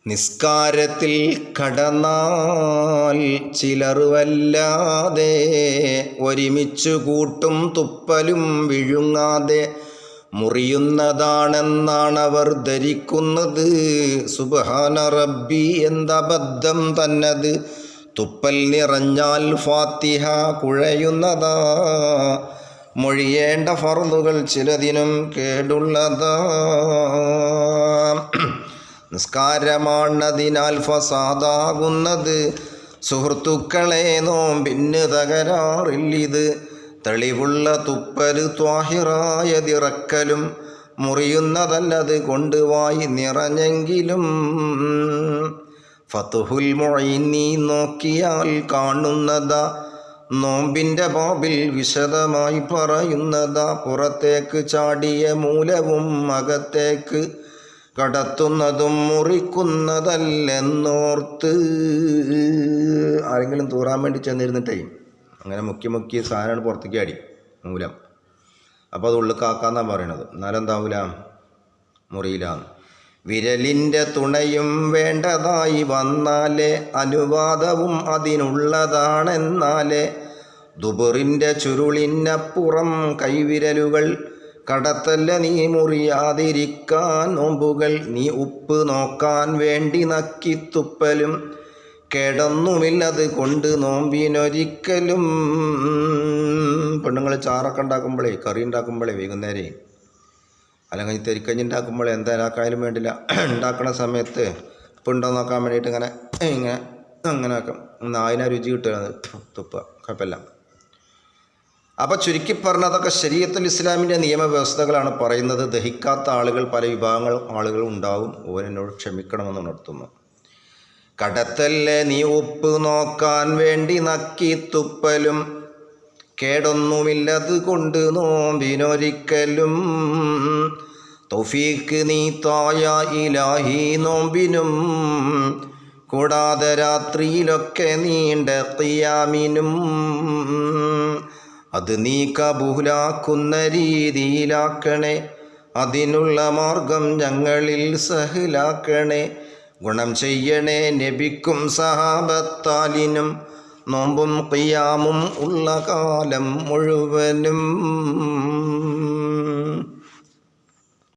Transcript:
നിസ്കാരത്തിൽ കടന്നാൽ ചിലർ വല്ലാതെ ഒരുമിച്ചു കൂട്ടും തുപ്പലും വിഴുങ്ങാതെ മുറിയുന്നതാണെന്നാണവർ ധരിക്കുന്നത്. സുബ്ഹാന റബ്ബി, എന്തബദ്ധം തന്നത്. തുപ്പൽ നിറഞ്ഞാൽ ഫാത്തിഹ കുഴയുന്നതാ. മൊഴിയേണ്ട ഫർളുകൾ ചിലതിനും കേടുള്ളതാ. നിസ്കാരമാണതിനാൽ ഫസാദാകുന്നത്. സുഹൃത്തുക്കളെ, നോമ്പിന് തകരാറില്ലിത്. തെളിവുള്ള തുപ്പല് ത്വാഹിറായതിറക്കലും മുറിയുന്നതല്ലത് കൊണ്ട് വായി നിറഞ്ഞെങ്കിലും. ഫത്ഹുൽ മുഈൻ നീ നോക്കിയാൽ കാണുന്നതാ. നോമ്പിൻ്റെ ബാബിൽ വിശദമായി പറയുന്നതാ. പുറത്തേക്ക് ചാടിയ മൂലവും അകത്തേക്ക് കടത്തുന്നതും മുറിക്കുന്നതല്ലെന്നോർത്ത്. ആരെങ്കിലും തൂറാൻ വേണ്ടി ചെന്നിരുന്നിട്ടേ അങ്ങനെ മുക്കി സാധനമാണ് പുറത്തേക്ക് അടി മൂലം. അപ്പോൾ അത് ഉള്ളിൽ കാക്കാന്നാണ് പറയണത്. എന്നാലെന്താവൂല, മുറിയില്ല. വിരലിൻ്റെ തുണയും വേണ്ടതായി വന്നാലേ അനുവാദവും അതിനുള്ളതാണെന്നാലേ ദുബറിൻ്റെ ചുരുളിനപ്പുറം കൈവിരലുകൾ കടത്തല്ല നീ മുറിയാതിരിക്കാൻ നോമ്പുകൾ. നീ ഉപ്പ് നോക്കാൻ വേണ്ടി നക്കിത്തുപ്പലും കേടൊന്നുമില്ലത് കൊണ്ട് നോമ്പിനൊരിക്കലും. പെണ്ണുങ്ങൾ ചാറൊക്കെ ഉണ്ടാക്കുമ്പോഴേ, കറി ഉണ്ടാക്കുമ്പോഴേ, വൈകുന്നേരം അല്ലെങ്കിൽ തെരിക്കഞ്ഞി ഉണ്ടാക്കുമ്പോഴേ, എന്തായാലും വേണ്ടില്ല, ഉണ്ടാക്കുന്ന സമയത്ത് ഉപ്പുണ്ടോ നോക്കാൻ വേണ്ടിയിട്ട് ഇങ്ങനെ ആക്കാം. നായിന രുചി കിട്ടുകയാണ് തുപ്പ, കുഴപ്പമില്ല. അപ്പോൾ ചുരുക്കി പറഞ്ഞതൊക്കെ ശരീഅത്തുൽ ഇസ്ലാമിൻ്റെ നിയമവ്യവസ്ഥകളാണ് പറയുന്നത്. ദഹിക്കാത്ത ആളുകൾ, പല ആളുകളും ഉണ്ടാവും. ഓരെന്നോട് ക്ഷമിക്കണമെന്ന് ഉണർത്തുന്നു. കടത്തല്ലേ നീ ഉപ്പ് നോക്കാൻ വേണ്ടി നക്കി തുപ്പലും കേടൊന്നുമില്ലത് കൊണ്ട് നോമ്പിനൊരിക്കലും. തൗഫീക്ക് നീ തായ ഇലാഹി നോമ്പിനും കൂടാതെ രാത്രിയിലൊക്കെ നീണ്ട ഖിയാമിനും. അത് നീ കബൂലാക്കുന്ന രീതിയിലാക്കണേ. അതിനുള്ള മാർഗം ഞങ്ങളിൽ സഹലാക്കണേ. ഗുണം ചെയ്യണേ നബിക്കും സഹാബത്താലിനും നോമ്പും ഖിയാമും ഉള്ള കാലം മുഴുവനും.